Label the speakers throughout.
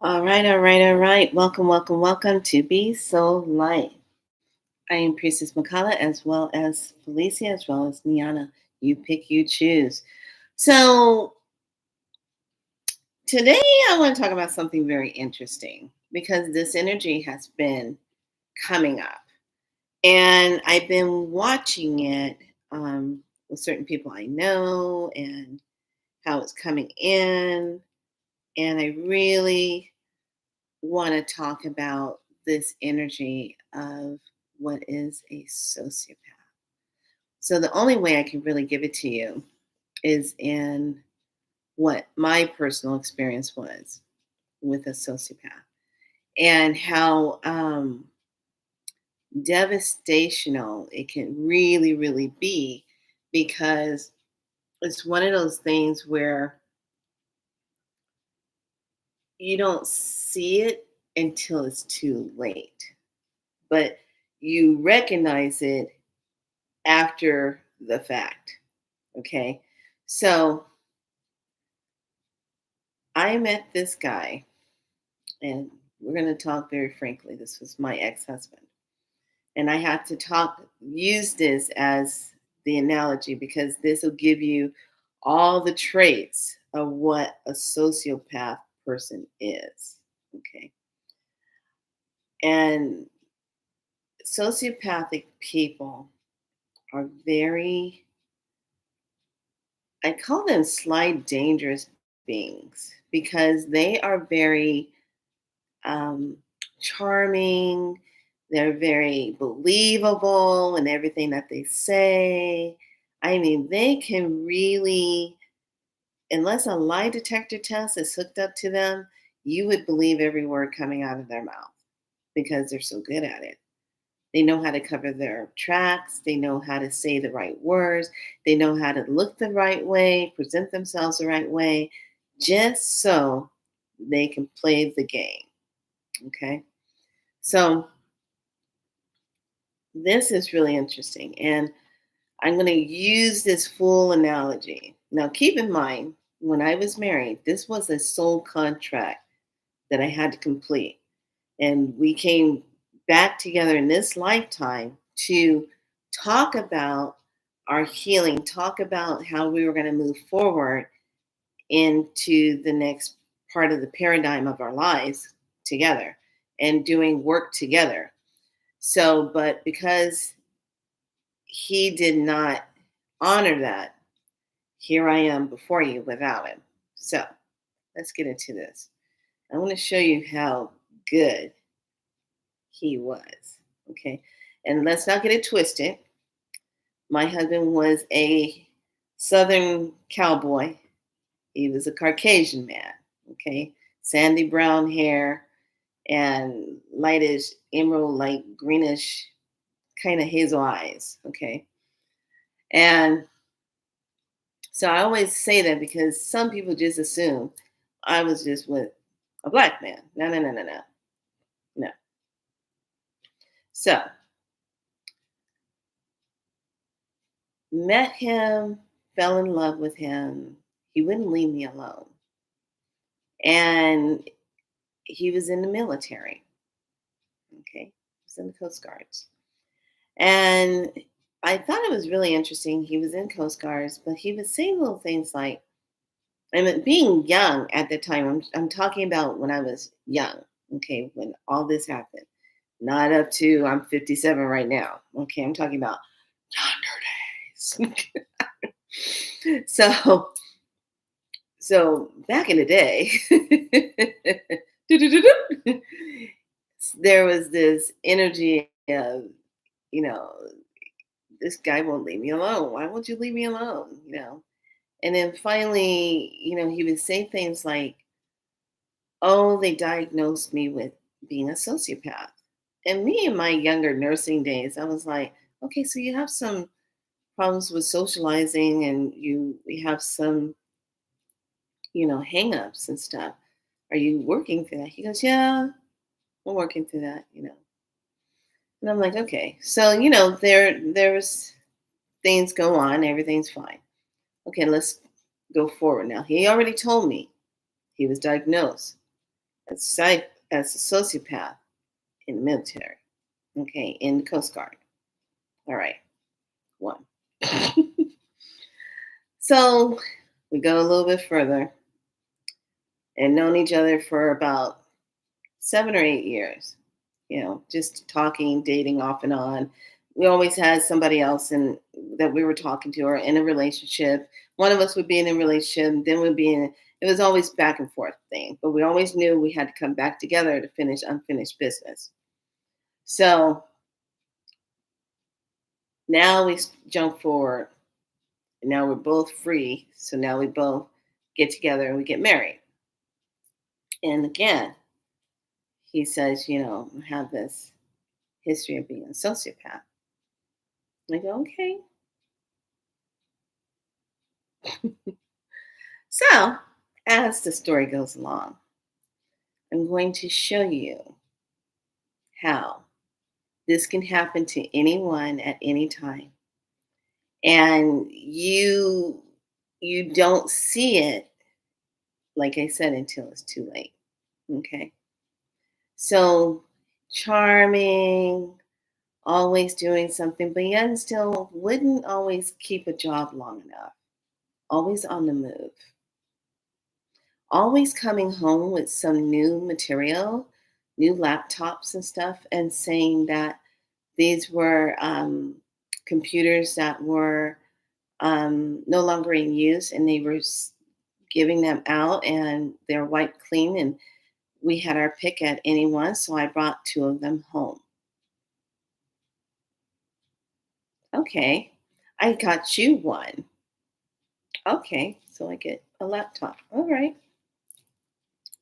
Speaker 1: All right, all right, all right. Welcome, welcome, welcome to Be So Light. I am Priestess Makala as well as Felicia as well as Niana. You pick, you choose. So today I want to talk about something very interesting because this energy has been coming up. And I've been watching it with certain people I know and how it's coming in. And I really want to talk about this energy of what is a sociopath. So, the only way I can really give it to you is in what my personal experience was with a sociopath and how devastational it can really, really be because it's one of those things where you don't see it until it's too late, but you recognize it after the fact. Okay. So I met this guy, and we're going to talk very frankly. This was my ex husband. And I have to use this as the analogy because this will give you all the traits of what a sociopath person is. Okay. And sociopathic people are very, I call them sly, dangerous beings because they are very um, charming. They're very believable in everything that they say. I mean, they can really, unless a lie detector test is hooked up to them, you would believe every word coming out of their mouth because they're so good at it. They know how to cover their tracks. They know how to say the right words. They know how to look the right way, present themselves the right way, just so they can play the game. Okay. So this is really interesting. And I'm going to use this full analogy. Now, keep in mind, when I was married, this was a soul contract that I had to complete. And we came back together in this lifetime to talk about our healing, talk about how we were going to move forward into the next part of the paradigm of our lives together and doing work together. So, but because he did not honor that, here I am before you without him. So, let's get into this. I want to show you how good he was. Okay. And let's not get it twisted. My husband was a Southern cowboy. He was a Caucasian man. Okay. Sandy brown hair and lightish, emerald, like greenish, kind of hazel eyes. Okay. And so I always say that because some people just assume I was just with a black man. No, no, no, no, no. No. So met him, fell in love with him. He wouldn't leave me alone. And he was in the military. Okay. He was in the Coast Guards. And I thought it was really interesting. He was in Coast Guards, but he was saying little things like, I mean, being young at the time, I'm talking about when I was young, okay, when all this happened. Not up to, I'm 57 right now. Okay, I'm talking about yonder days. So back in the day, there was this energy of, you know, this guy won't leave me alone. Why won't you leave me alone? And then finally, he would say things like, oh, they diagnosed me with being a sociopath. And me in my younger nursing days, I was like, okay, so you have some problems with socializing and you have some, hangups and stuff. Are you working through that? He goes, yeah, I'm working through that. And I'm like, okay. So, there's things go on, everything's fine. Okay, let's go forward now. He already told me he was diagnosed as a sociopath in the military. Okay, in the Coast Guard. All right, one. So we go a little bit further and known each other for about 7 or 8 years. Just talking, dating off and on. We always had somebody else that we were talking to or in a relationship. One of us would be in a relationship, then we'd be in. It was always back and forth thing, but we always knew we had to come back together to finish unfinished business. So now we jump forward, and now we're both free. So now we both get together and we get married. And again, he says, I have this history of being a sociopath. I go, okay. So, as the story goes along, I'm going to show you how this can happen to anyone at any time. And you don't see it, like I said, until it's too late. Okay. So charming, always doing something, but yet still wouldn't always keep a job long enough. Always on the move. Always coming home with some new material, new laptops and stuff, and saying that these were computers that were no longer in use, and they were giving them out, and they're wiped clean, and we had our pick at any one, so I brought two of them home. Okay, I got you one. Okay, so I get a laptop. All right.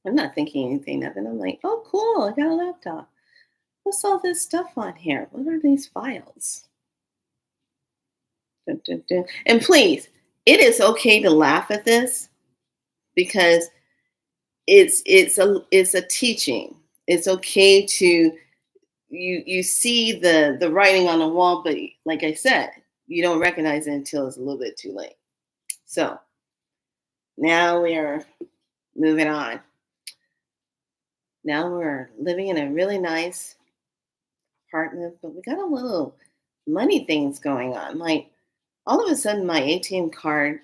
Speaker 1: I'm not thinking anything of it. I'm like, oh, cool, I got a laptop. What's all this stuff on here? What are these files? Dun, dun, dun. And please, it is okay to laugh at this because it's a teaching. It's okay to you see the writing on the wall, but like I said, you don't recognize it until it's a little bit too late. So now we are moving on. Now we're living in a really nice apartment, but we got a little money things going on. Like all of a sudden, my ATM card,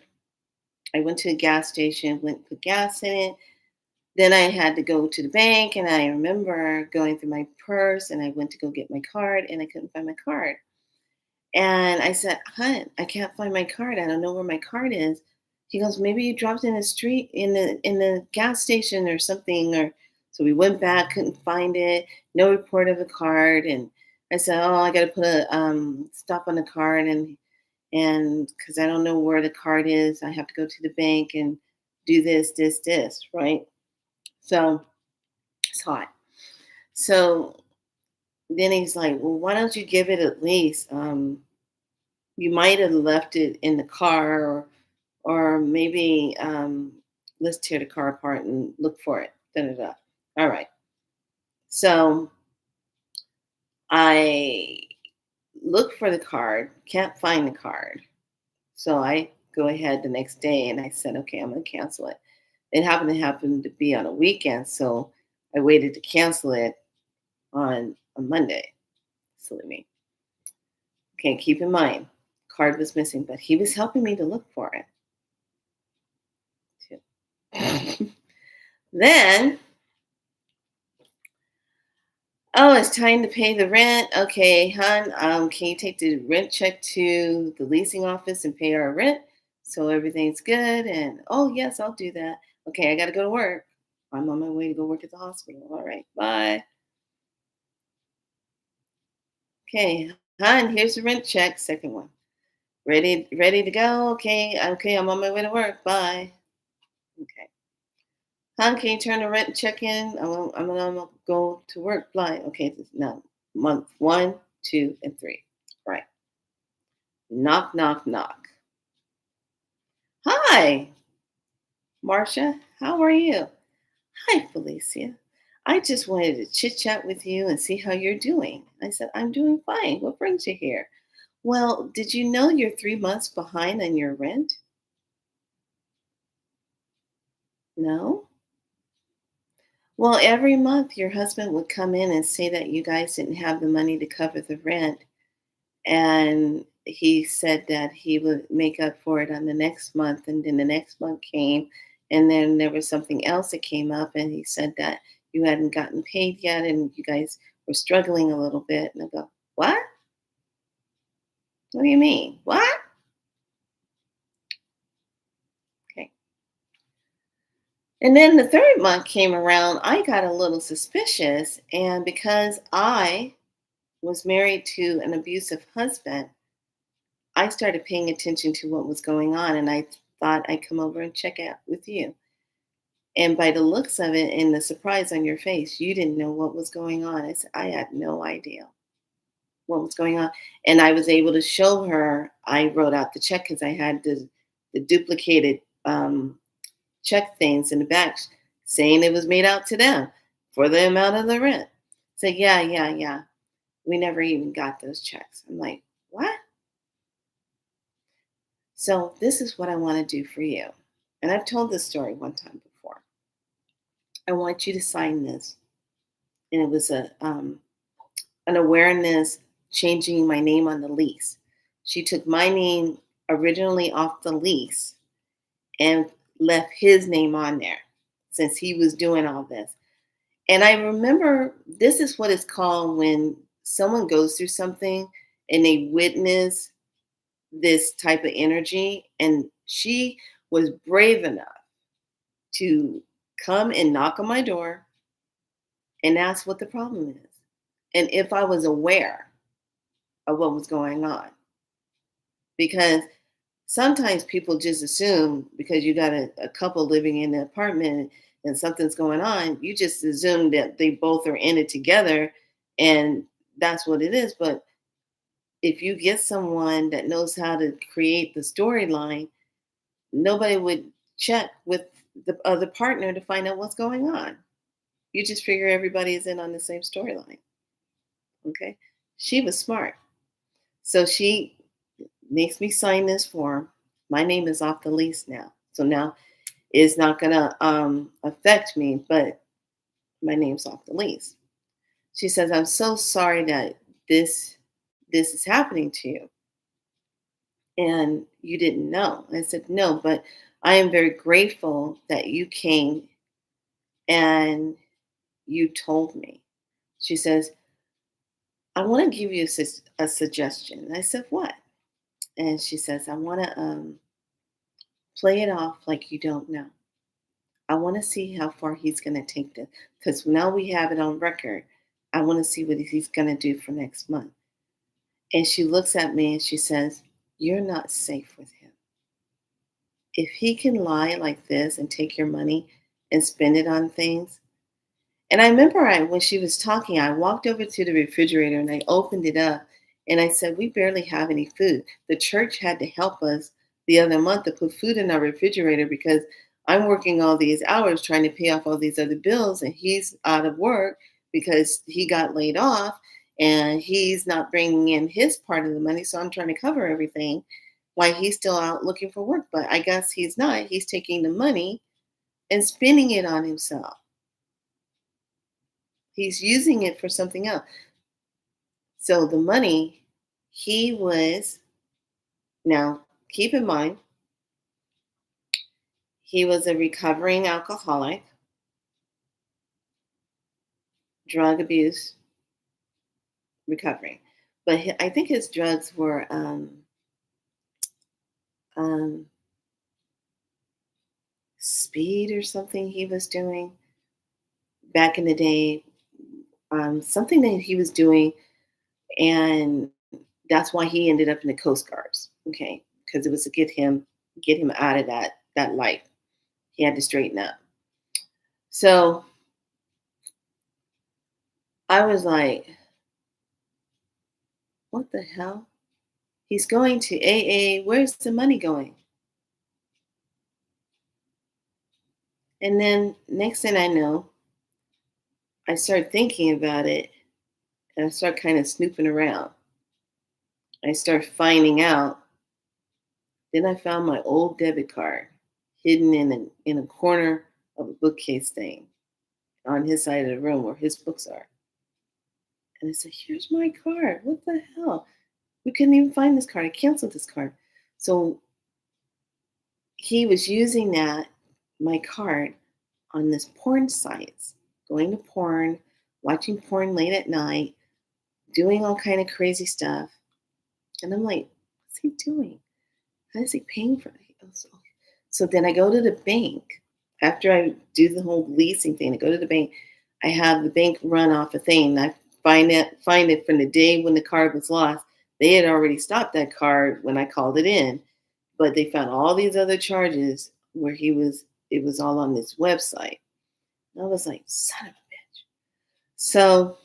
Speaker 1: I went to a gas station, went put gas in it. Then I had to go to the bank, and I remember going through my purse, and I went to go get my card, and I couldn't find my card. And I said, "Hun, I can't find my card. I don't know where my card is." He goes, "Maybe you dropped it in the street in the gas station or something." Or so we went back, couldn't find it, no report of a card, and I said, "Oh, I got to put a stop on the card, and because I don't know where the card is, I have to go to the bank and do this, right?" So it's hot. So then he's like, "Well, why don't you give it at least? You might have left it in the car, or maybe let's tear the car apart and look for it." Da, da, da. All right. So I look for the card, can't find the card. So I go ahead the next day and I said, okay, I'm going to cancel it. It happened to be on a weekend, so I waited to cancel it on a Monday. Silly me. Okay, keep in mind, card was missing, but he was helping me to look for it too. Then, oh, it's time to pay the rent. Okay, hon, can you take the rent check to the leasing office and pay our rent so everything's good? And oh, yes, I'll do that. Okay, I got to go to work. I'm on my way to go work at the hospital. All right, bye. Okay, hon, here's the rent check. Second one. Ready to go? Okay, I'm on my way to work. Bye. Okay. Hon, can you turn the rent check in? I'm gonna go to work. Bye. Okay, now month one, two, and three. Right. Knock, knock, knock. Hi, Marcia. How are you? Hi, Felicia. I just wanted to chit chat with you and see how you're doing. I said, I'm doing fine. What brings you here? Well, did you know you're 3 months behind on your rent? No? Well, every month your husband would come in and say that you guys didn't have the money to cover the rent. And he said that he would make up for it on the next month. And then the next month came. And then there was something else that came up. And he said that you hadn't gotten paid yet and you guys were struggling a little bit. And I go, what? What do you mean? What? Okay. And then the third month came around. I got a little suspicious. And because I was married to an abusive husband, I started paying attention to what was going on. And I thought I'd come over and check out with you. And by the looks of it and the surprise on your face, you didn't know what was going on. I said, I had no idea what was going on. And I was able to show her, I wrote out the check because I had the duplicated check things in the back saying it was made out to them for the amount of the rent. So, yeah, yeah, yeah. We never even got those checks. I'm like, what? So, this is what I want to do for you. And I've told this story one time before. I want you to sign this. And it was an awareness changing my name on the lease. She took my name originally off the lease and left his name on there since he was doing all this. And I remember this is what it's called when someone goes through something and they witness this type of energy. And she was brave enough to come and knock on my door and ask what the problem is and if I was aware of what was going on. Because sometimes people just assume because you got a couple living in the apartment and something's going on, you just assume that they both are in it together and that's what it is. But if you get someone that knows how to create the storyline, nobody would check with the other partner to find out what's going on. You just figure everybody is in on the same storyline. Okay. She was smart. So she makes me sign this form. My name is off the lease now. So now it's not going to affect me, but my name's off the lease. She says, I'm so sorry that this is happening to you. And you didn't know. I said, no, but I am very grateful that you came and you told me. She says, I want to give you a suggestion. I said, what? And she says, I want to play it off like you don't know. I want to see how far he's going to take this because now we have it on record. I want to see what he's going to do for next month. And she looks at me and she says, you're not safe with him. If he can lie like this and take your money and spend it on things. And I remember when she was talking, I walked over to the refrigerator and I opened it up and I said, we barely have any food. The church had to help us the other month to put food in our refrigerator because I'm working all these hours trying to pay off all these other bills and he's out of work because he got laid off and he's not bringing in his part of the money. So I'm trying to cover everything while he's still out looking for work. But I guess he's not. He's taking the money and spending it on himself. He's using it for something else. So the money he was, now keep in mind, he was a recovering alcoholic, drug abuse, recovering. But I think his drugs were um, speed or something he was doing back in the day, something that he was doing. And that's why he ended up in the Coast Guards. Okay. Because it was to get him out of that life. He had to straighten up. So I was like, what the hell? He's going to AA. Where's the money going? And then next thing I know, I start thinking about it and I start kind of snooping around. I start finding out. Then I found my old debit card hidden in a corner of a bookcase thing. on his side of the room where his books are. And I said, "Here's my card. What the hell? We couldn't even find this card. I canceled this card." So he was using my card, on this porn sites, going to porn, watching porn late at night, doing all kind of crazy stuff. And I'm like, what's he doing? How is he paying for it? So then I go to the bank. After I do the whole leasing thing, I go to the bank. I have the bank run off a thing. I find it from the day when the card was lost. They had already stopped that card when I called it in, but they found all these other charges where it was all on this website. And I was like, son of a bitch. So,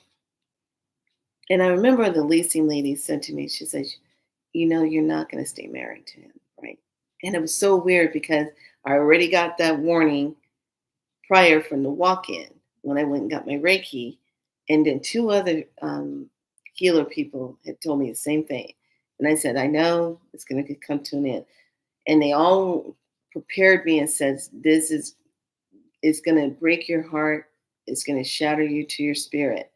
Speaker 1: and I remember the leasing lady said to me, she said, you're not going to stay married to him, right? And it was so weird because I already got that warning prior from the walk-in when I went and got my Reiki. And then two other healer people had told me the same thing. And I said, I know it's going to come to an end. And they all prepared me and said, it's going to break your heart. It's going to shatter you to your spirit.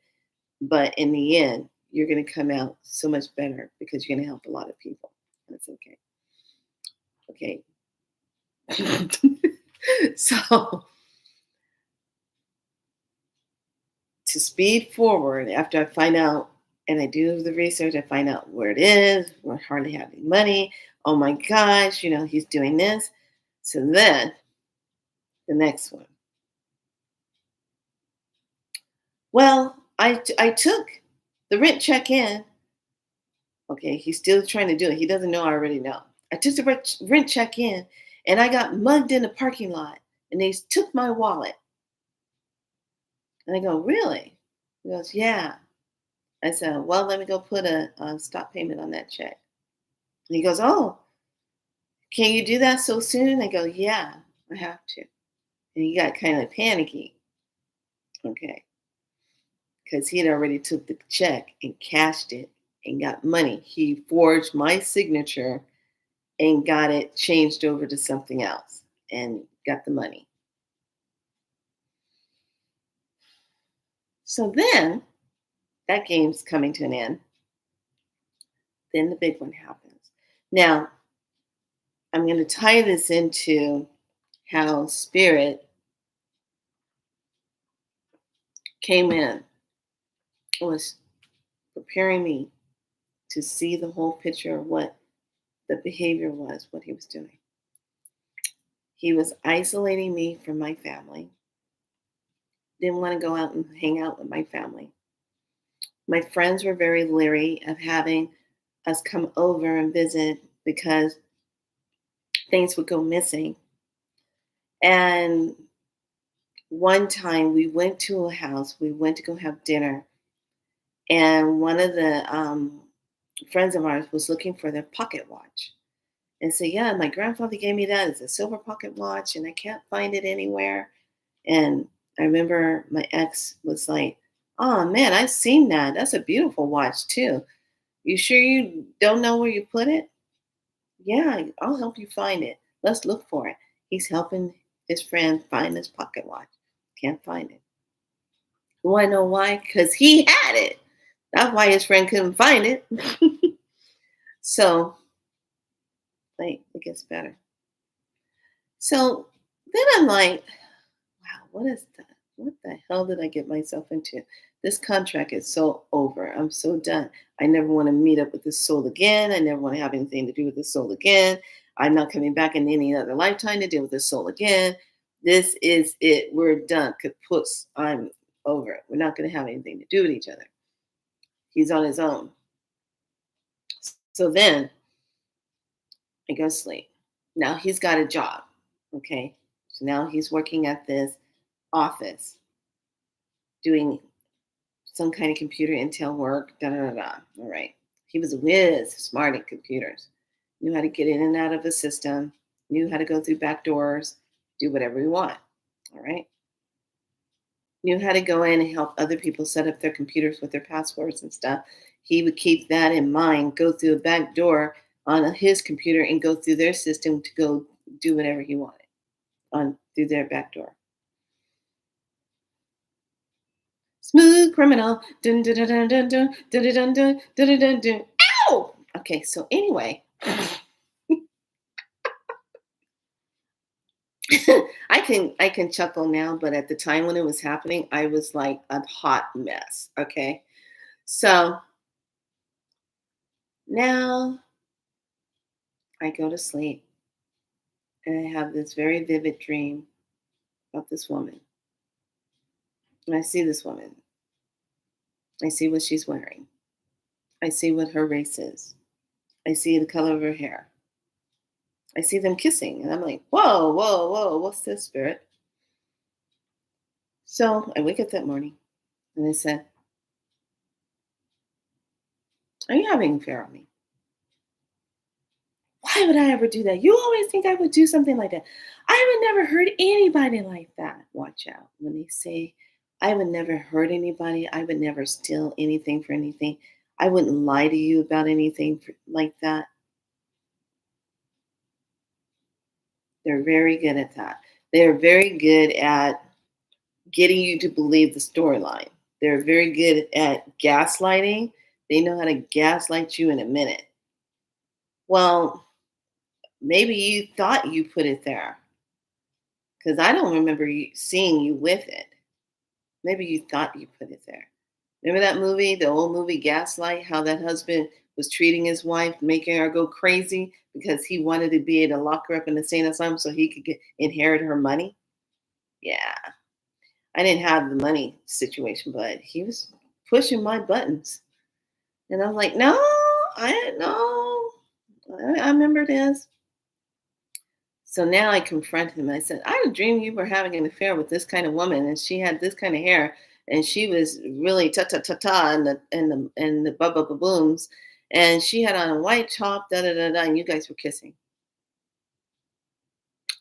Speaker 1: But in the end, you're going to come out so much better because you're going to help a lot of people. That's okay. Okay. So to speed forward, after I find out and I do the research, I find out where it is. We hardly have any money. Oh my gosh, he's doing this. So then the next one. Well, I took the rent check in. Okay, he's still trying to do it. He doesn't know I already know. I took the rent check in and I got mugged in the parking lot and they took my wallet. And I go, really? He goes, yeah. I said, well, let me go put a stop payment on that check. And he goes, oh, can you do that so soon? I go, yeah, I have to. And he got kind of panicky. Okay. Because he had already took the check and cashed it and got money. He forged my signature and got it changed over to something else and got the money. So then that game's coming to an end. Then the big one happens. Now, I'm going to tie this into how spirit came in, was preparing me to see the whole picture of what the behavior was, what he was doing. He was isolating me from my family. Didn't want to go out and hang out with my family. My friends were very leery of having us come over and visit because things would go missing. And one time we went to a house, we went to go have dinner, and one of the friends of ours was looking for their pocket watch. And said, yeah, my grandfather gave me that. It's a silver pocket watch, and I can't find it anywhere. And I remember my ex was like, oh man, I've seen that. That's a beautiful watch too. You sure you don't know where you put it? Yeah, I'll help you find it. Let's look for it. He's helping his friend find his pocket watch. Can't find it. You want to know why? Because he had it. That's why his friend couldn't find it. So, like, it gets better. So then I'm like, wow, what is that? What the hell did I get myself into? This contract is so over. I'm so done. I never want to meet up with this soul again. I never want to have anything to do with this soul again. I'm not coming back in any other lifetime to deal with this soul again. This is it. We're done. Kaputs. I'm over it. We're not going to have anything to do with each other. He's on his own. So then I go to sleep. Now he's got a job. Okay. So now he's working at this office doing some kind of computer intel work, da da da da. All right. He was a whiz, smart at computers, knew how to get in and out of the system, knew how to go through back doors, do whatever we want. All right. Knew how to go in and help other people set up their computers with their passwords and stuff. He would keep that in mind, go through a back door on his computer and go through their system to go do whatever he wanted on through their back door. Smooth criminal. Dun, dun, dun, dun, dun, dun, dun, dun, dun, dun, dun, dun, dun. Ow! Okay, so anyway, I can chuckle now, but at the time when it was happening, I was like a hot mess. Okay. So now I go to sleep and I have this very vivid dream about this woman. And I see this woman. I see what she's wearing. I see what her race is. I see the color of her hair. I see them kissing. And I'm like, whoa, whoa, whoa, what's this, spirit? So I wake up that morning and I said, are you having an affair on me? Why would I ever do that? You always think I would do something like that. I would never hurt anybody like that. Watch out. When they say, I would never hurt anybody, I would never steal anything for anything, I wouldn't lie to you about anything like that. They're very good at that. They're very good at getting you to believe the storyline. They're very good at gaslighting. They know how to gaslight you in a minute. Well, maybe you thought you put it there because I don't remember seeing you with it. Maybe you thought you put it there. Remember that movie, the old movie Gaslight, how that husband was treating his wife, making her go crazy because he wanted to be able to lock her up in the insane asylum so he could inherit her money? Yeah. I didn't have the money situation, but he was pushing my buttons. And I'm like, no, I didn't know. I remember this. So now I confront him. I said, I had a dream you were having an affair with this kind of woman, and she had this kind of hair, and she was really ta ta ta ta, and the ba ba ba booms, and she had on a white top, da da da da, and you guys were kissing.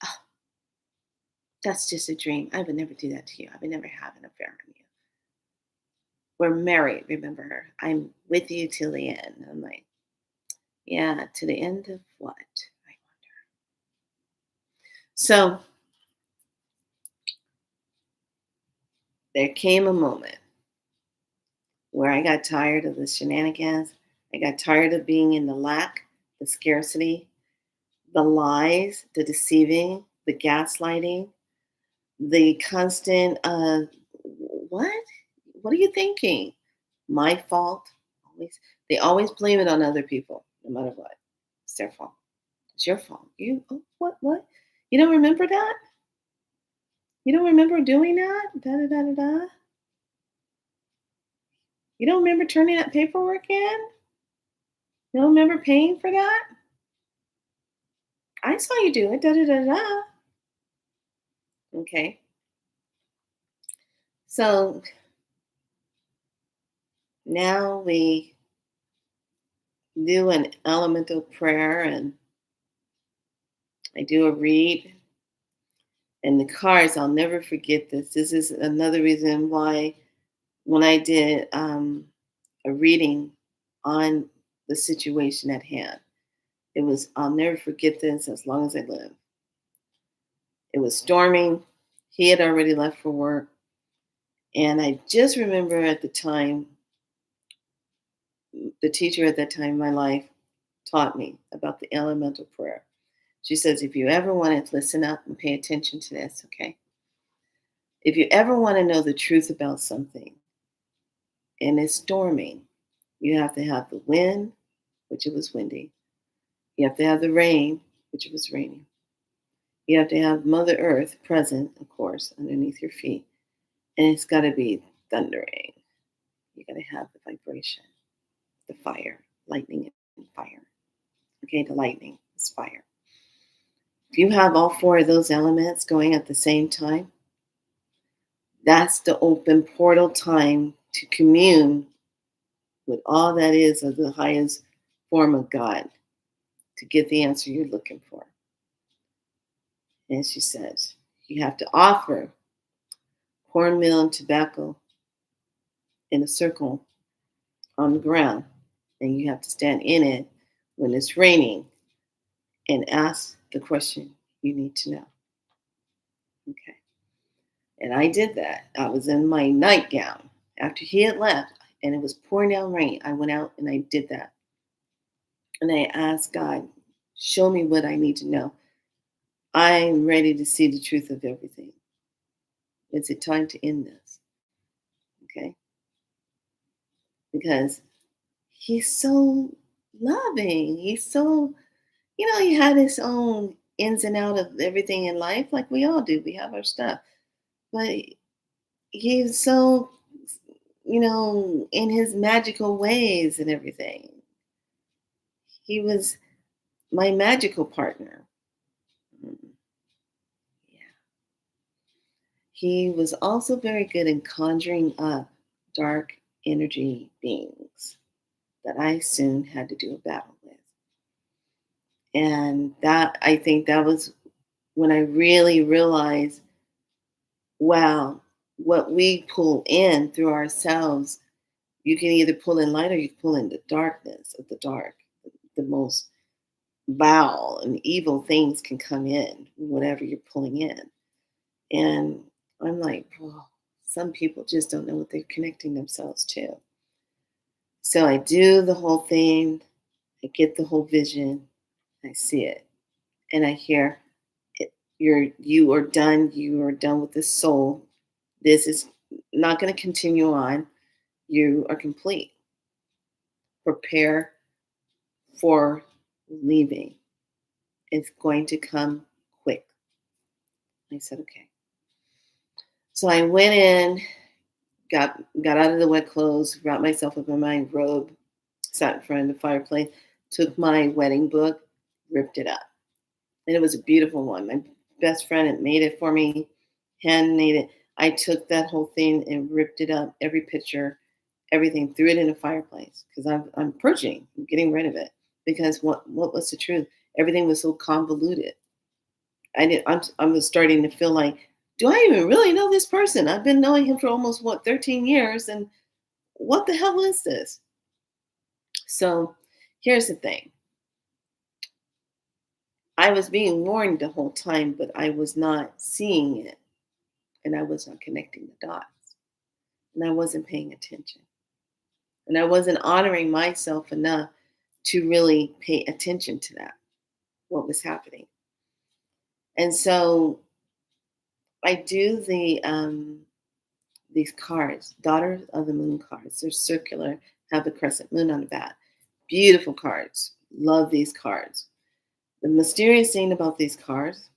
Speaker 1: Oh, that's just a dream. I would never do that to you. I would never have an affair on you. We're married, remember her. I'm with you till the end. I'm like, yeah, to the end of what? I wonder. So there came a moment where I got tired of the shenanigans. I got tired of being in the lack, the scarcity, the lies, the deceiving, the gaslighting, the constant, what? What are you thinking? My fault. Always, they always blame it on other people, no matter what. It's their fault. It's your fault. You, oh, what? You don't remember that? You don't remember doing that? Da da da da da. You don't remember turning that paperwork in? You don't remember paying for that? I saw you do it. Da da da da. Okay. So now we do an elemental prayer and I do a read. And the cards, I'll never forget this. This is another reason why when I did a reading on the situation at hand, it was, I'll never forget this as long as I live. It was storming. He had already left for work. And I just remember at the time, the teacher at that time in my life taught me about the elemental prayer. She says, if you ever want to listen up and pay attention to this, okay? If you ever want to know the truth about something and it's storming, you have to have the wind, which it was windy. You have to have the rain, which it was raining. You have to have Mother Earth present, of course, underneath your feet. And it's got to be thundering. You got to have the vibration, the fire, lightning and fire. Okay, the lightning is fire. If you have all four of those elements going at the same time, that's the open portal time to commune with all that is of the highest form of God to get the answer you're looking for. And she says, you have to offer cornmeal and tobacco in a circle on the ground, and you have to stand in it when it's raining and ask the question you need to know. Okay. And I did that. I was in my nightgown After he had left and it was pouring down rain, I went out and I did that. And I asked God, show me what I need to know. I'm ready to see the truth of everything. Is it time to end this? Okay. Because he's so loving. He's so, he had his own ins and out of everything in life, like we all do. We have our stuff. But he's so, in his magical ways and everything. He was my magical partner. Mm, yeah. He was also very good in conjuring up dark energy beings that I soon had to do a battle with. And that, I think that was when I really realized, wow, what we pull in through ourselves, you can either pull in light or you can pull in the darkness of the dark. The most vile and evil things can come in, whatever you're pulling in. And I'm like, oh, some people just don't know what they're connecting themselves to. So I do the whole thing, I get the whole vision, I see it, and I hear it, you are done, you are done with this soul. This is not going to continue on. You are complete. Prepare for leaving. It's going to come quick. I said, okay. So I went in, got out of the wet clothes, wrapped myself up in my robe, sat in front of the fireplace, took my wedding book, ripped it up. And it was a beautiful one. My best friend had made it for me, hand made it. I took that whole thing and ripped it up, every picture, everything, threw it in a fireplace because I'm purging, I'm getting rid of it. Because what was the truth? Everything was so convoluted. I was starting to feel like, do I even really know this person? I've been knowing him for almost 13 years, and what the hell is this? So here's the thing. I was being warned the whole time, but I was not seeing it, and I was not connecting the dots, and I wasn't paying attention, and I wasn't honoring myself enough to really pay attention to that, what was happening. And so I do these cards, Daughters of the Moon cards. They're circular, have the crescent moon on the back. Beautiful cards. Love these cards. The mysterious thing about these cards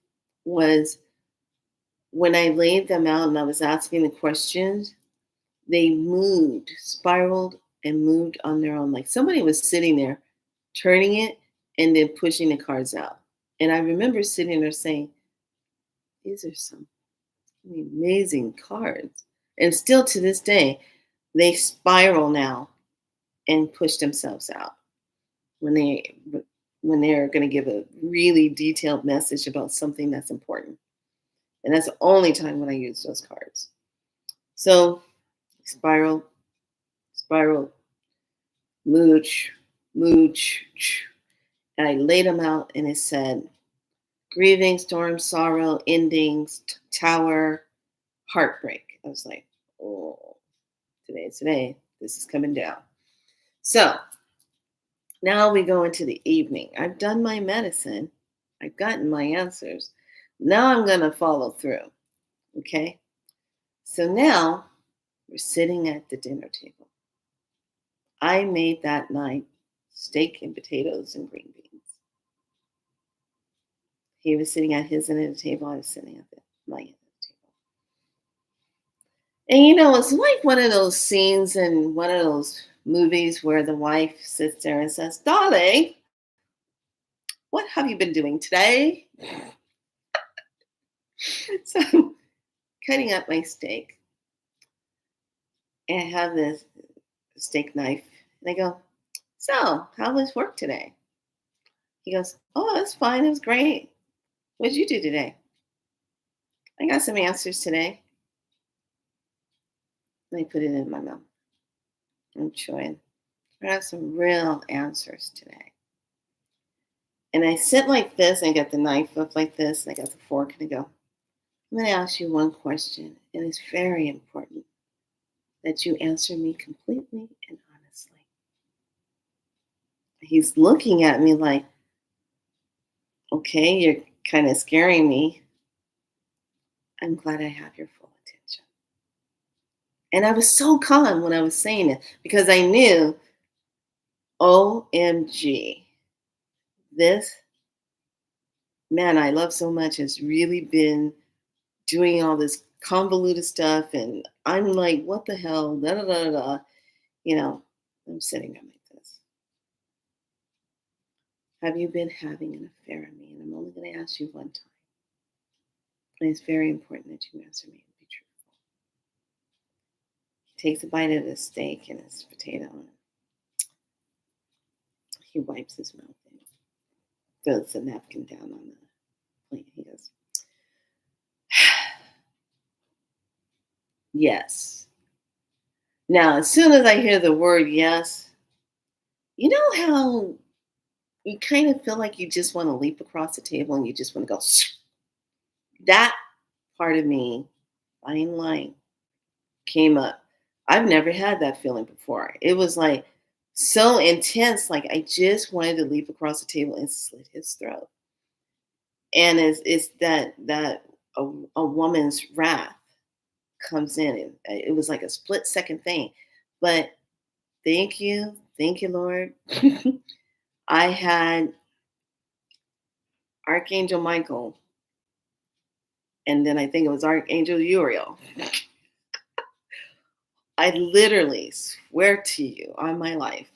Speaker 1: was when I laid them out and I was asking the questions, they moved, spiraled, and moved on their own. Like somebody was sitting there, turning it, and then pushing the cards out. And I remember sitting there saying, these are some amazing cards. And still to this day, they spiral now and push themselves out when they're going to give a really detailed message about something that's important. And that's the only time when I use those cards. So spiral, spiral, mooch, mooch, and I laid them out and it said grieving, storm, sorrow, endings, tower, heartbreak. I was like, oh, today. This is coming down. So now we go into the evening. I've done my medicine. I've gotten my answers. Now I'm going to follow through. Okay. So now we're sitting at the dinner table. I made that night steak and potatoes and green beans. He was sitting at his end of the table. I was sitting at my end of the table. And it's like one of those scenes in one of those movies where the wife sits there and says, darling, what have you been doing today? So I'm cutting up my steak. And I have this steak knife. And I go, so how was work today? He goes, oh, it's fine. It was great. What did you do today? I got some answers today. Let me put it in my mouth. I'm chewing. I got some real answers today. And I sit like this, and I got the knife up like this, and I got the fork, and I go, I'm going to ask you one question, and it's very important. that you answer me completely and honestly. He's looking at me like, okay, you're kind of scaring me. I'm glad I have your full attention. And I was so calm when I was saying it because I knew, OMG, this man I love so much has really been doing all this convoluted stuff. And I'm like, what the hell? Da, da, da, da, da. You know, I'm sitting there like this. Have you been having an affair on me? And I'm only going to ask you one time. But it's very important that you answer me and be truthful. He takes a bite of his steak and his potato, and he wipes his mouth and throws the napkin down on the plate. He goes, yes. Now, as soon as I hear the word yes, you know how you kind of feel like you just want to leap across the table and you just want to go, that part of me, fine line, came up. I've never had that feeling before. It was like so intense, like I just wanted to leap across the table and slit his throat. And it's that a woman's wrath comes in. It was like a split second thing. But thank you, Lord. I had Archangel Michael, and then I think it was Archangel Uriel. I literally swear to you on my life,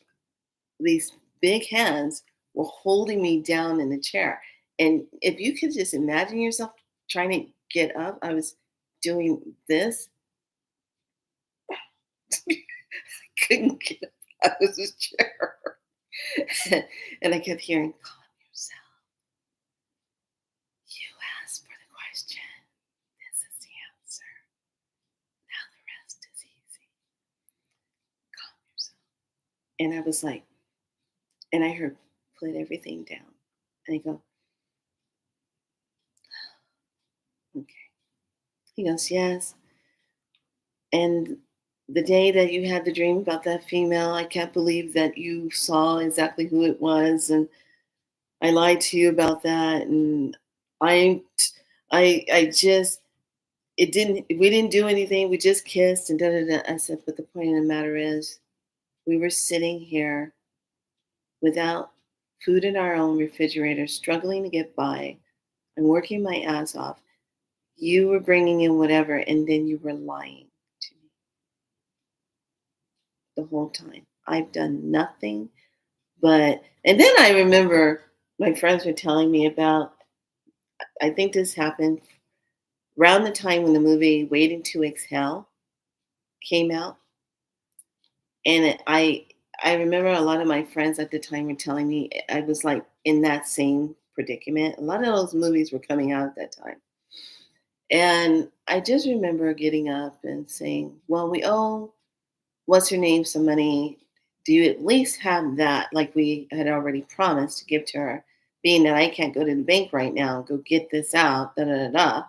Speaker 1: these big hands were holding me down in the chair. And if you could just imagine yourself trying to get up, I was doing this. Couldn't get up out of this chair. And I kept hearing, calm yourself. You asked for the question. This is the answer. Now the rest is easy. Calm yourself. And I was like, and I heard, put everything down. And I go, okay. He goes, yes. And the day that you had the dream about that female, I can't believe that you saw exactly who it was. And I lied to you about that. And I, I just, we didn't do anything. We just kissed and da da da. I said, but the point of the matter is, we were sitting here without food in our own refrigerator, struggling to get by. I'm working my ass off. You were bringing in whatever, and then you were lying to me the whole time. I've done nothing but, and then I remember my friends were telling me about, I think this happened around the time when the movie Waiting to Exhale came out. And I remember a lot of my friends at the time were telling me I was like in that same predicament. A lot of those movies were coming out at that time. And I just remember getting up and saying, well, we owe what's her name some money. Do you at least have that, like we had already promised to give to her, being that I can't go to the bank right now, go get this out, da da da da.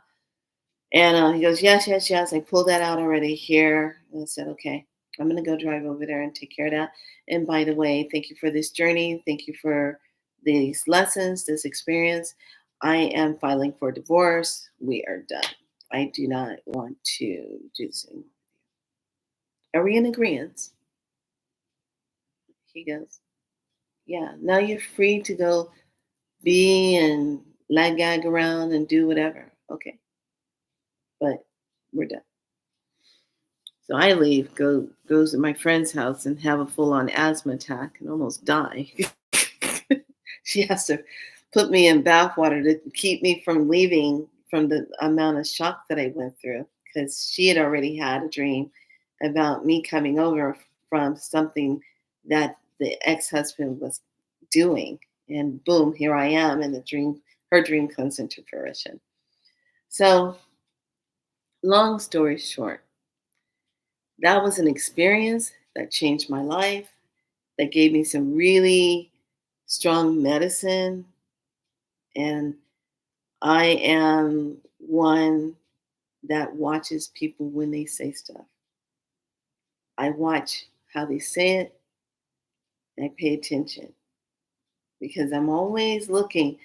Speaker 1: And he goes, yes, yes, yes. I pulled that out already here. And I said, okay, I'm going to go drive over there and take care of that. And by the way, thank you for this journey. Thank you for these lessons, this experience. I am filing for divorce. We are done. I do not want to do this anymore. Are we in agreement? He goes, yeah. Now you're free to go be and gag around and do whatever. Okay. But we're done. So I leave, goes to my friend's house and have a full on asthma attack and almost die. She has to put me in bathwater to keep me from leaving from the amount of shock that I went through because she had already had a dream about me coming over from something that the ex-husband was doing. And boom, here I am, and her dream comes into fruition. So, long story short, that was an experience that changed my life, that gave me some really strong medicine. And I am one that watches people when they say stuff. I watch how they say it and I pay attention because I'm always looking.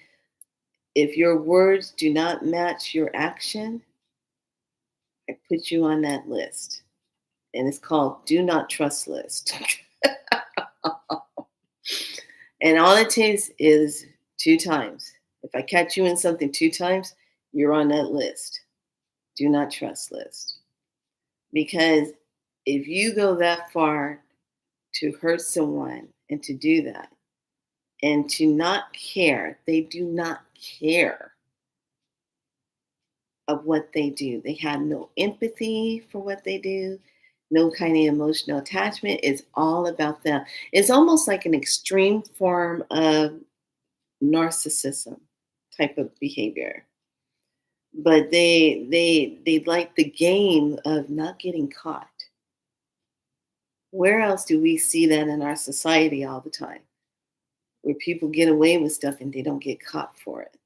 Speaker 1: If your words do not match your action, I put you on that list. And it's called Do Not Trust List. And all it takes is two times. If I catch you in something two times, you're on that list. Do not trust list. Because if you go that far to hurt someone and to do that and to not care, they do not care of what they do. They have no empathy for what they do, no kind of emotional attachment. It's all about them. It's almost like an extreme form of narcissism type of behavior. But they like the game of not getting caught. Where else do we see that in our society all the time? Where people get away with stuff and they don't get caught for it.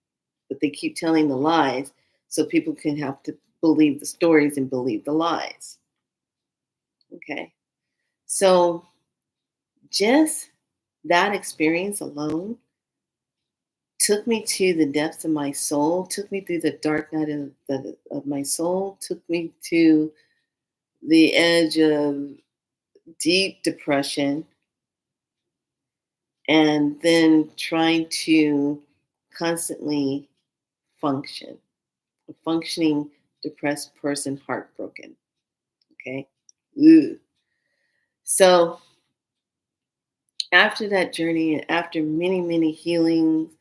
Speaker 1: But they keep telling the lies so people can have to believe the stories and believe the lies. Okay. So just that experience alone took me to the depths of my soul, took me through the dark night of my soul, took me to the edge of deep depression, and then trying to constantly function. A functioning depressed person, heartbroken. Okay. Ugh. So after that journey, and after many, many healings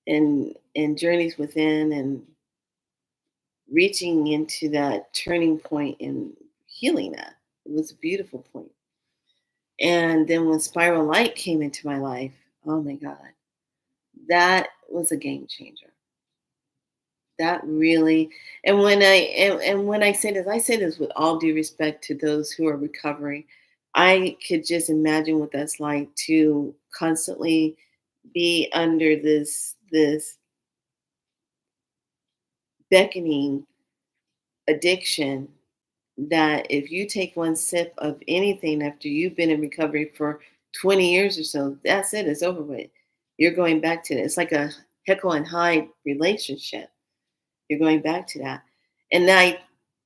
Speaker 1: and journeys within and reaching into that turning point and healing that, it was a beautiful point. And then when Spiral Light came into my life, oh my God, that was a game changer. That really, and when I say this with all due respect to those who are recovering, I could just imagine what that's like to constantly be under this beckoning addiction that if you take one sip of anything after you've been in recovery for 20 years or so, that's it, it's over with. You're going back to it. It's like a Jekyll and Hyde relationship. You're going back to that. And I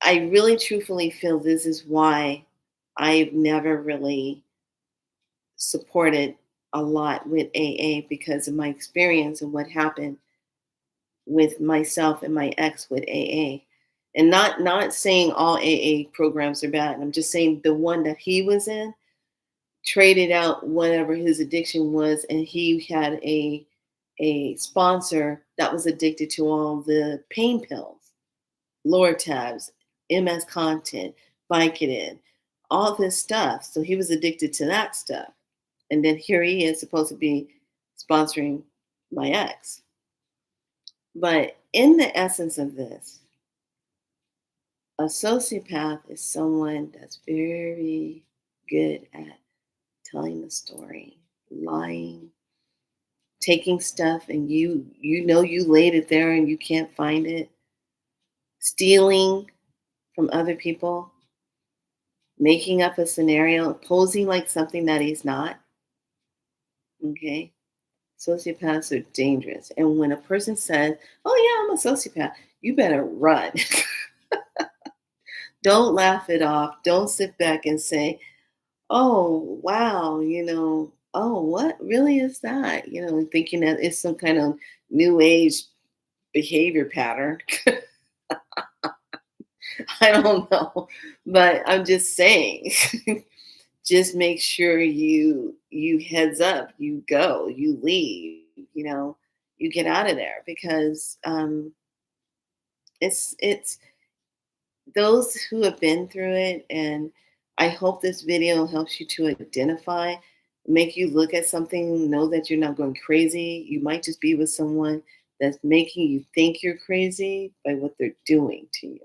Speaker 1: really truthfully feel this is why I've never really supported a lot with AA because of my experience and what happened with myself and my ex with AA. And not saying all AA programs are bad. I'm just saying the one that he was in traded out whatever his addiction was, and he had a sponsor that was addicted to all the pain pills, Lortabs, MS Content, Vicodin, all this stuff. So he was addicted to that stuff. And then here he is supposed to be sponsoring my ex. But in the essence of this, a sociopath is someone that's very good at telling the story, lying, taking stuff and you know you laid it there and you can't find it, stealing from other people, making up a scenario, posing like something that he's not. Okay? Sociopaths are dangerous. And when a person says, "Oh yeah, I'm a sociopath," you better run. Don't laugh it off. Don't sit back and say, "Oh, wow, oh, what really is that?" Thinking that it's some kind of new age behavior pattern. I don't know, but I'm just saying. Just make sure you heads up, you go, you leave, you get out of there because it's those who have been through it, and I hope this video helps you to identify, make you look at something, know that you're not going crazy. You might just be with someone that's making you think you're crazy by what they're doing to you.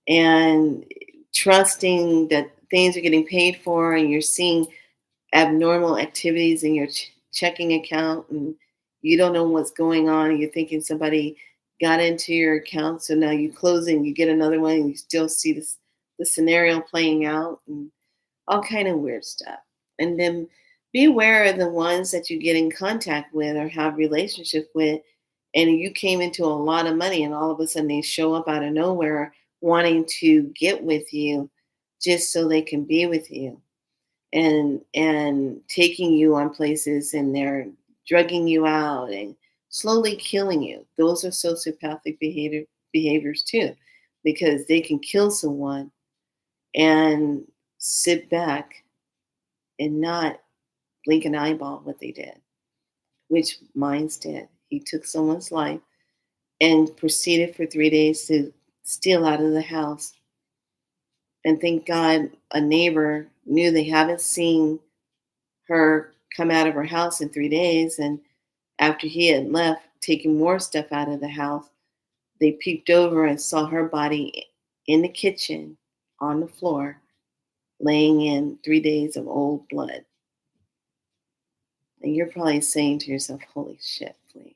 Speaker 1: And trusting that things are getting paid for and you're seeing abnormal activities in your checking account and you don't know what's going on and you're thinking somebody got into your account, so now you close and you get another one and you still see the scenario playing out, and all kind of weird stuff. And then be aware of the ones that you get in contact with or have relationship with, and you came into a lot of money, and all of a sudden they show up out of nowhere wanting to get with you just so they can be with you, and taking you on places, and they're drugging you out and slowly killing you. Those are sociopathic behaviors too, because they can kill someone and sit back and not blink an eyeball what they did, which mine's did. He took someone's life and proceeded for 3 days to steal out of the house. And thank God a neighbor knew. They haven't seen her come out of her house in 3 days. And after he had left, taking more stuff out of the house, they peeked over and saw her body in the kitchen on the floor, laying in 3 days of old blood. And you're probably saying to yourself, holy shit, Flea.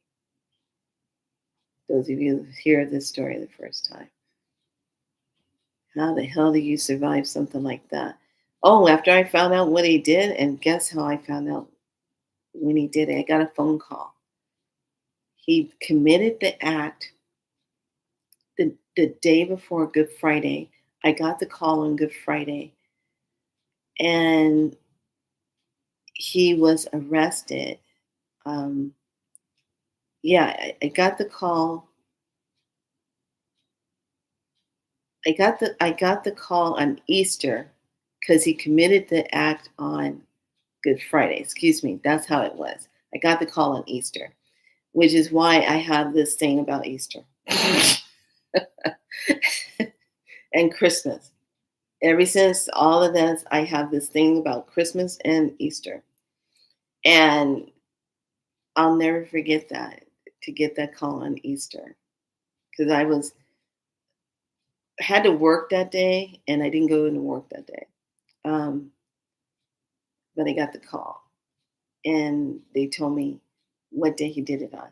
Speaker 1: Those of you who hear this story the first time. How the hell do you survive something like that? Oh, after I found out what he did, and guess how I found out when he did it? I got a phone call. He committed the act the day before Good Friday. I got the call on Good Friday, and he was arrested. Um, yeah, I got the call. I got the call on Easter because he committed the act on Good Friday. Excuse me. That's how it was. I got the call on Easter, which is why I have this thing about Easter and Christmas. Ever since all of this, I have this thing about Christmas and Easter. And I'll never forget that, to get that call on Easter, because had to work that day, and I didn't go into work that day. Um, but I got the call, and they told me what day he did it on.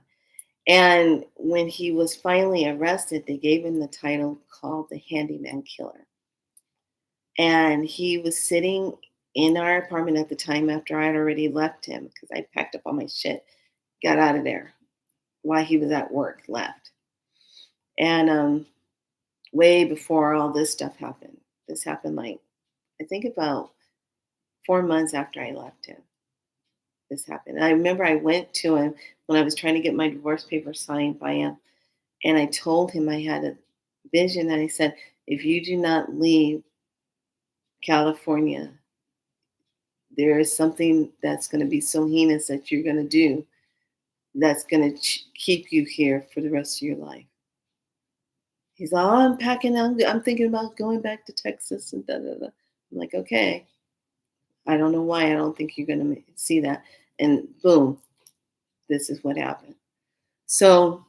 Speaker 1: And when he was finally arrested, they gave him the title called the Handyman Killer. And he was sitting in our apartment at the time after I had already left him, because I packed up all my shit, got out of there while he was at work, left. And way before all this stuff happened. This happened, like, I think about 4 months after I left him. This happened. And I remember I went to him when I was trying to get my divorce papers signed by him. And I told him I had a vision, and I said, if you do not leave California, there is something that's going to be so heinous that you're going to do that's going to keep you here for the rest of your life. He's all, I'm packing up. I'm thinking about going back to Texas and da da da. I'm like, okay. I don't know why I don't think you're going to see that. And boom, this is what happened. So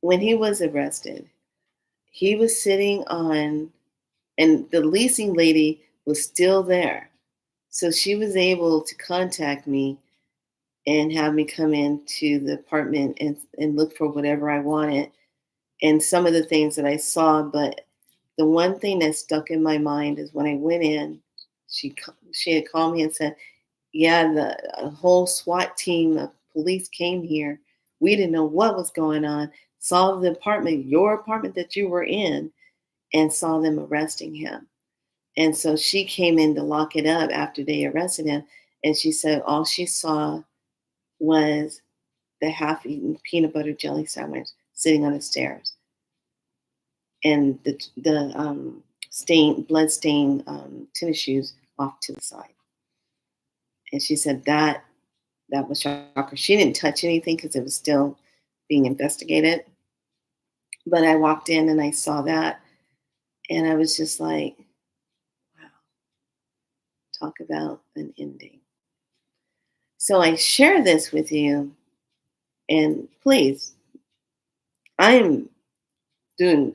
Speaker 1: when he was arrested, he was sitting on, and the leasing lady was still there. So she was able to contact me and have me come into the apartment and look for whatever I wanted and some of the things that I saw. But the one thing that stuck in my mind is when I went in, she had called me and said, yeah, a whole SWAT team of police came here. We didn't know what was going on. Saw the apartment, your apartment that you were in, and saw them arresting him. And so she came in to lock it up after they arrested him. And she said all she saw was the half-eaten peanut butter jelly sandwich sitting on the stairs, and the blood stained tennis shoes off to the side. And she said that was shocker. She didn't touch anything because it was still being investigated. But I walked in and I saw that, and I was just like, wow, talk about an ending. So I share this with you, and please, I am doing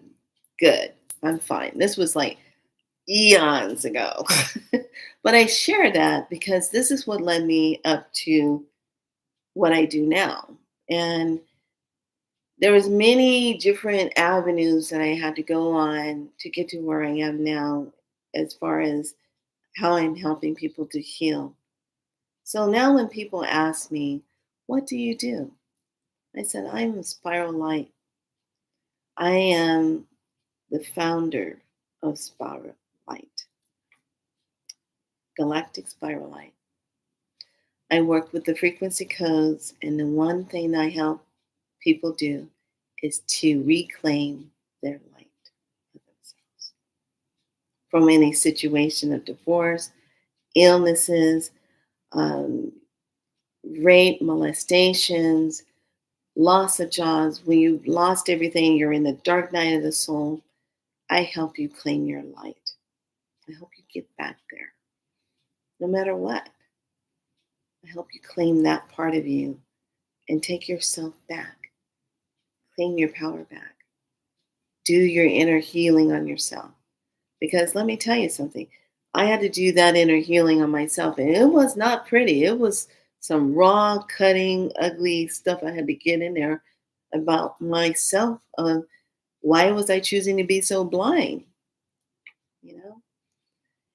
Speaker 1: good. I'm fine. This was like eons ago. But I share that because this is what led me up to what I do now. And there was many different avenues that I had to go on to get to where I am now as far as how I'm helping people to heal. So now when people ask me, what do you do? I said, I'm a spiral light. I am the founder of Spiral Light, Galactic Spiral Light. I work with the frequency codes, and the one thing I help people do is to reclaim their light of themselves from any situation of divorce, illnesses, um, rape, molestations, loss of jobs. When you've lost everything, you're in the dark night of the soul. I help you claim your light. I help you get back there, no matter what. I help you claim that part of you and take yourself back. Claim your power back. Do your inner healing on yourself. Because let me tell you something. I had to do that inner healing on myself, and it was not pretty. It was some raw, cutting, ugly stuff I had to get in there about myself. Why was I choosing to be so blind? You know?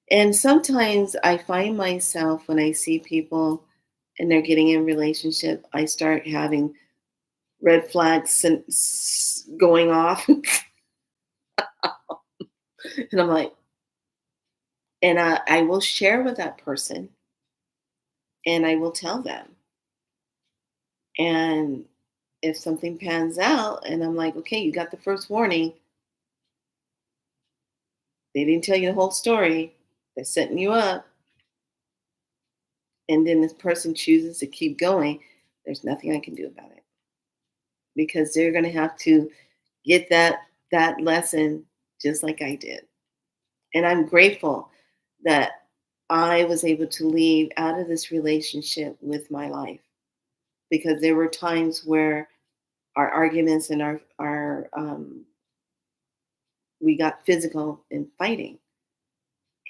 Speaker 1: And sometimes I find myself when I see people and they're getting in relationship, I start having red flags going off. And I'm like, and I will share with that person and I will tell them. And if something pans out and I'm like, okay, you got the first warning, they didn't tell you the whole story, they're setting you up, and then this person chooses to keep going, there's nothing I can do about it because they're going to have to get that lesson just like I did. And I'm grateful that I was able to leave out of this relationship with my life because there were times where our arguments and our we got physical in fighting,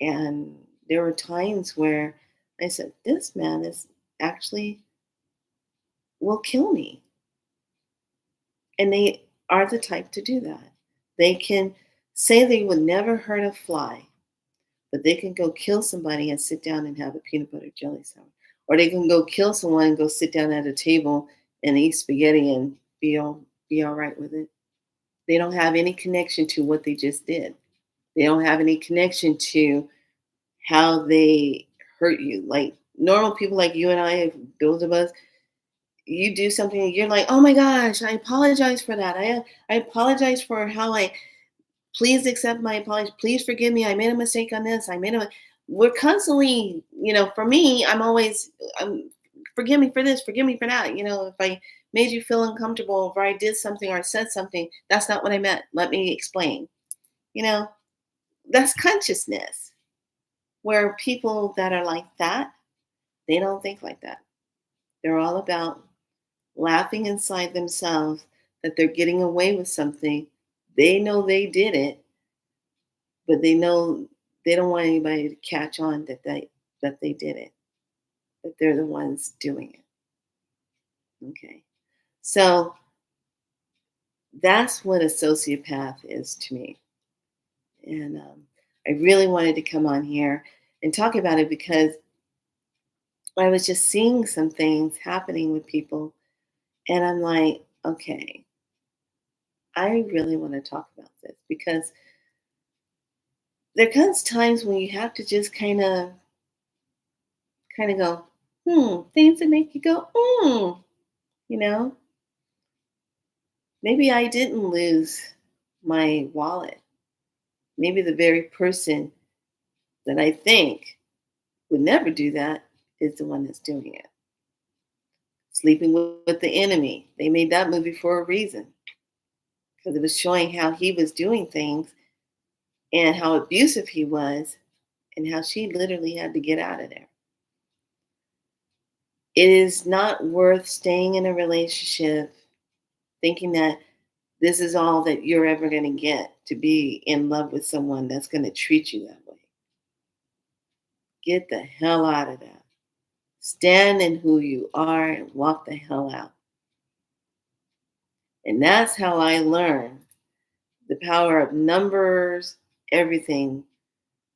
Speaker 1: and there were times where I said, "This man is actually will kill me," and they are the type to do that. They can say they would never hurt a fly, but they can go kill somebody and sit down and have a peanut butter jelly sandwich. Or they can go kill someone and go sit down at a table and eat spaghetti and be all right with it. They don't have any connection to what they just did. They don't have any connection to how they hurt you. Like normal people like you and I, those of us, you do something, you're like, oh my gosh, I apologize for that. I apologize for how I please accept my apology. Please forgive me. I made a mistake on this. We're constantly, for me, I'm always, forgive me for this, forgive me for that. If I made you feel uncomfortable, if I did something or said something, that's not what I meant. Let me explain. You know, that's consciousness. Where people that are like that, they don't think like that. They're all about laughing inside themselves that they're getting away with something. They know they did it, but they know they don't want anybody to catch on that they did it, that they're the ones doing it. Okay. So that's what a sociopath is to me. And I really wanted to come on here and talk about it because I was just seeing some things happening with people. And I'm like, okay, I really want to talk about this because there comes times when you have to just kind of go, things that make you go, you know, maybe I didn't lose my wallet. Maybe the very person that I think would never do that is the one that's doing it. Sleeping with the enemy. They made that movie for a reason because it was showing how he was doing things and how abusive he was and how she literally had to get out of there. It is not worth staying in a relationship thinking that this is all that you're ever going to get to be in love with someone that's going to treat you that way. Get the hell out of that. Stand in who you are and walk the hell out. And that's how I learned the power of numbers, everything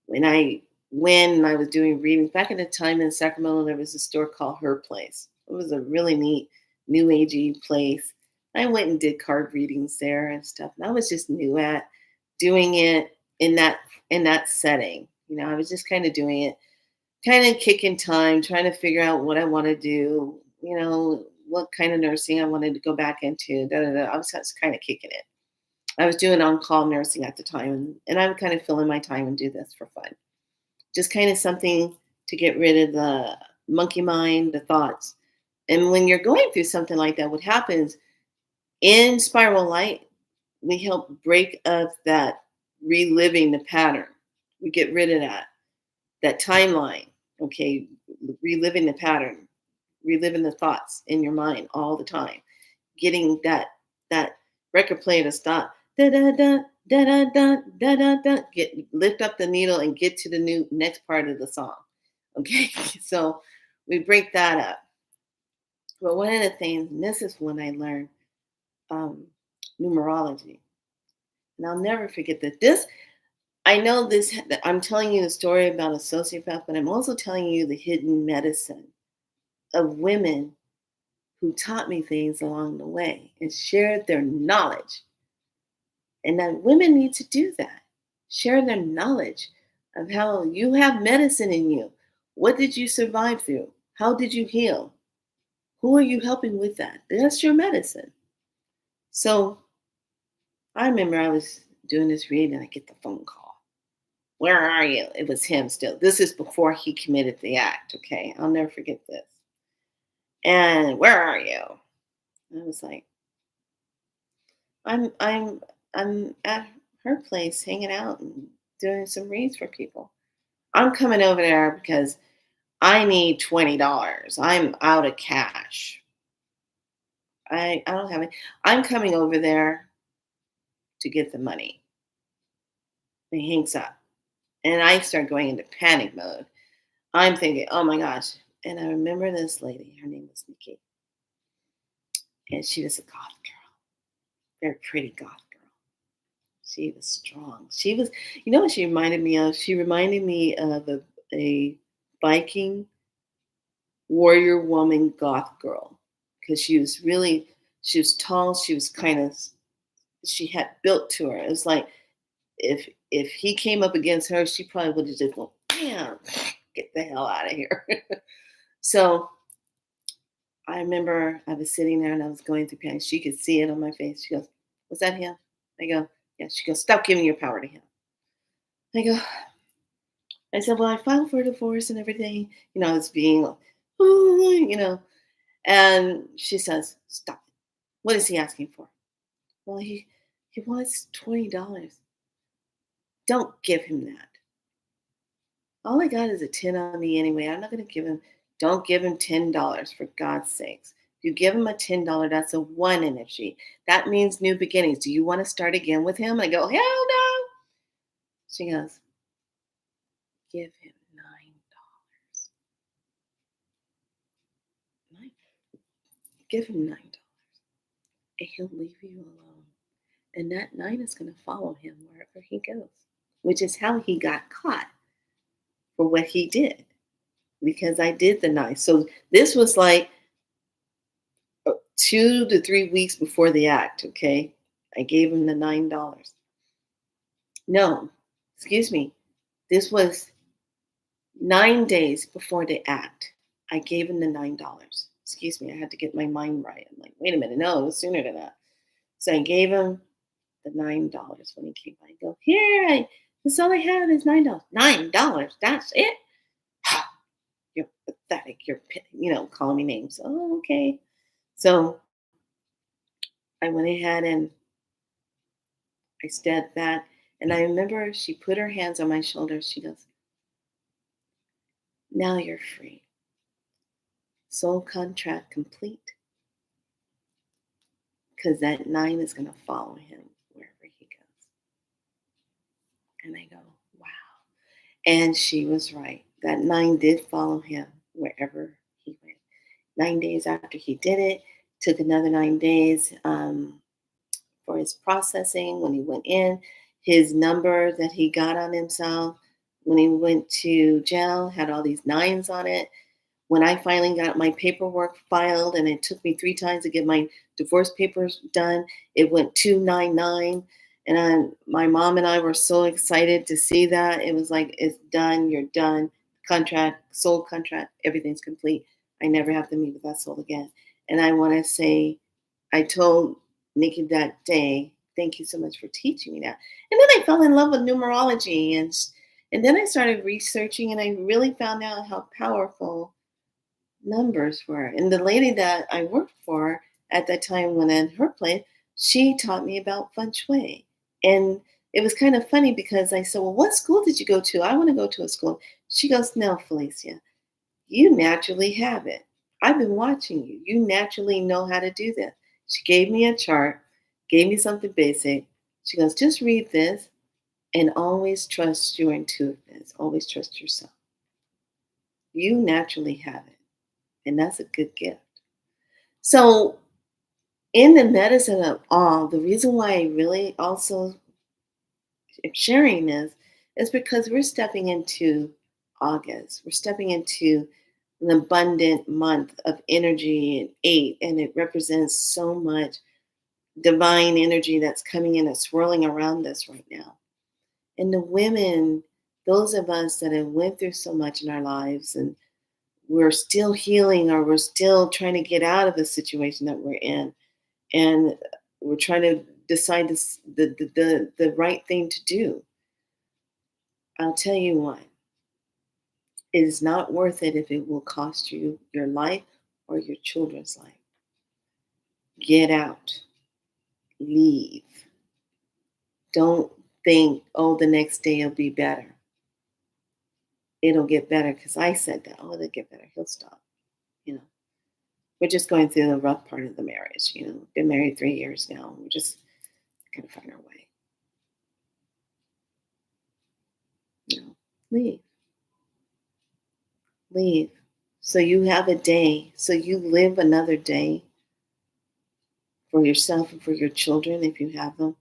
Speaker 1: when I when I was doing readings back at the time in Sacramento, there was a store called Her Place. It was a really neat, new agey place. I went and did card readings there and stuff. And I was just new at doing it in that setting. I was just kind of doing it, kind of kicking time, trying to figure out what I want to do. What kind of nursing I wanted to go back into. Da, da, da. I was just kind of kicking it. I was doing on-call nursing at the time, and I would kind of fill in my time and do this for fun. Just kind of something to get rid of the monkey mind, the thoughts. And when you're going through something like that, what happens in Spiral Light, we help break up that reliving the pattern. We get rid of that timeline. Okay, reliving the pattern, reliving the thoughts in your mind all the time, getting that record player to stop. Da da da da da da da da da. Lift up the needle and get to the new next part of the song. Okay, so we break that up. But one of the things, and this is when I learned um, numerology, and I'll never forget that. I know this. I'm telling you the story about a sociopath, but I'm also telling you the hidden medicine of women who taught me things along the way and shared their knowledge. And that women need to do that. Share their knowledge of how you have medicine in you. What did you survive through? How did you heal? Who are you helping with that? That's your medicine. So I remember I was doing this reading and I get the phone call. Where are you? It was him still. This is before he committed the act, okay? I'll never forget this. And where are you? And I was like, I'm at her place hanging out and doing some reads for people. I'm coming over there because I need $20. I'm out of cash. I don't have it. I'm coming over there to get the money. And he hangs up. And I start going into panic mode. I'm thinking, oh my gosh. And I remember this lady, her name was Nikki. And she was a goth girl, very pretty goth girl. She was strong. She was, what she reminded me of? She reminded me of a Viking warrior woman goth girl because she was tall. She was she had built to her. It was like if he came up against her, she probably would have just gone, bam, get the hell out of here. So I remember I was sitting there and I was going through pain. She could see it on my face. She goes, was that him? I go, yeah. She goes, stop giving your power to him. I go, I said, well, I filed for a divorce and everything. I was being, and she says, stop it. What is he asking for? Well, he wants $20. Don't give him that. All I got is a 10 on me anyway. I'm not going to give him, don't give him $10 for God's sakes. If you give him a $10, that's a one energy. That means new beginnings. Do you want to start again with him? I go, hell no. She goes, give him $9. Give him $9 and he'll leave you alone. And that 9 is going to follow him wherever he goes, which is how he got caught for what he did because I did the 9. So this was like 2 to 3 weeks before the act, okay? I gave him the $9. No, excuse me. This was 9 days before the act. I gave him the $9. Excuse me, I had to get my mind right. I'm like, wait a minute, no, it was sooner than that. So I gave him the $9 when he came by. I go, here, that's all I have is $9. $9, that's it? You're pathetic. You're, calling me names. Oh, okay. So I went ahead and I said that. And I remember she put her hands on my shoulders. She goes, now you're free. Soul contract complete. Because that 9 is going to follow him wherever he goes. And I go, wow. And she was right. That 9 did follow him wherever he went. 9 days after he did it, took another 9 days for his processing when he went in. His number that he got on himself when he went to jail, had all these nines on it. When I finally got my paperwork filed, and it took me 3 times to get my divorce papers done, it went 299. And my mom and I were so excited to see that. It was like, it's done, you're done. Contract, soul contract, everything's complete. I never have to meet with that soul again. And I want to say, I told Nikki that day, thank you so much for teaching me that. And then I fell in love with numerology, and then I started researching, and I really found out how powerful numbers were. And the lady that I worked for at that time, when in her place, she taught me about feng shui. And it was kind of funny because I said, well, what school did you go to? I want to go to a school. She goes, no, Felicia, you naturally have it. I've been watching you. You naturally know how to do this. She gave me a chart, gave me something basic. She goes, just read this and always trust your intuitiveness. Always trust yourself. You naturally have it. And that's a good gift. So, in the medicine of all, the reason why I really also am sharing this is because we're stepping into August. We're stepping into an abundant month of energy and 8, and it represents so much divine energy that's coming in and swirling around us right now. And the women, those of us that have went through so much in our lives, and we're still healing, or we're still trying to get out of the situation that we're in, and we're trying to decide the right thing to do. I'll tell you what, it is not worth it if it will cost you your life or your children's life. Get out, leave. Don't think, oh, the next day will be better. It'll get better because I said that. Oh, it'll get better. He'll stop. You know, we're just going through the rough part of the marriage. Been married 3 years now. We're just gonna find our way. Leave, leave. So you have a day. So you live another day for yourself and for your children if you have them,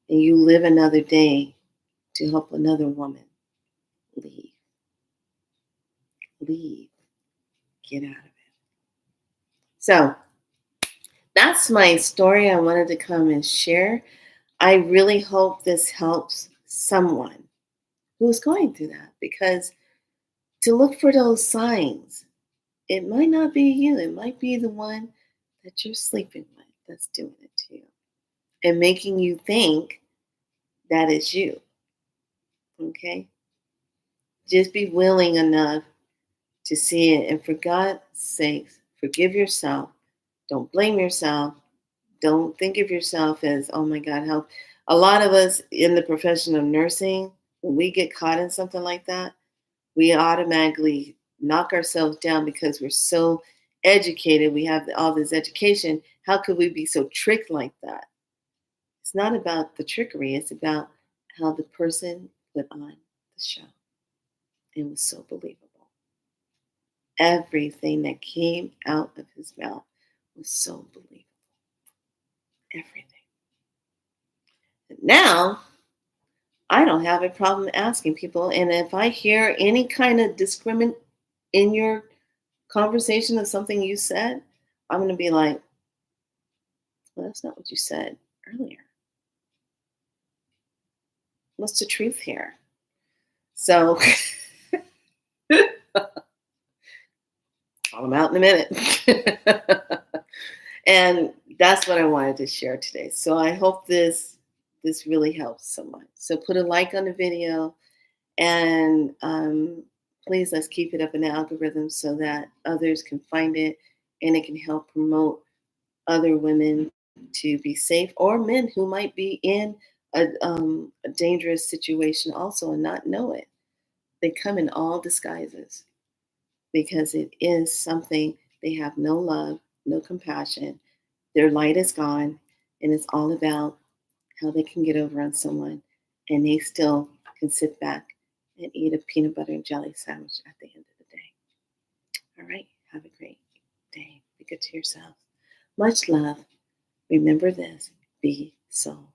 Speaker 1: and you live another day to help another woman. Leave, leave, get out of it. So that's my story. I wanted to come and share. I really hope this helps someone who's going through that, because to look for those signs, it might not be you, it might be the one that you're sleeping with that's doing it to you and making you think that it's you. Okay? Just be willing enough to see it. And for God's sakes, forgive yourself. Don't blame yourself. Don't think of yourself as, oh my God, help. A lot of us in the profession of nursing, when we get caught in something like that, we automatically knock ourselves down because we're so educated. We have all this education. How could we be so tricked like that? It's not about the trickery. It's about how the person put on the show. It was so believable. Everything that came out of his mouth was so believable. Everything. And now I don't have a problem asking people. And if I hear any kind of discrimination in your conversation of something you said, I'm going to be like, well, that's not what you said earlier. What's the truth here? So I'm out in a minute. And that's what I wanted to share today. So I hope this really helps someone. So put a like on the video, and please, let's keep it up in the algorithm so that others can find it, and it can help promote other women to be safe, or men who might be in a dangerous situation also and not know it. They come in all disguises because it is something. They have no love, no compassion. Their light is gone, and it's all about how they can get over on someone, and they still can sit back and eat a peanut butter and jelly sandwich at the end of the day. All right, have a great day. Be good to yourself. Much love. Remember this, be so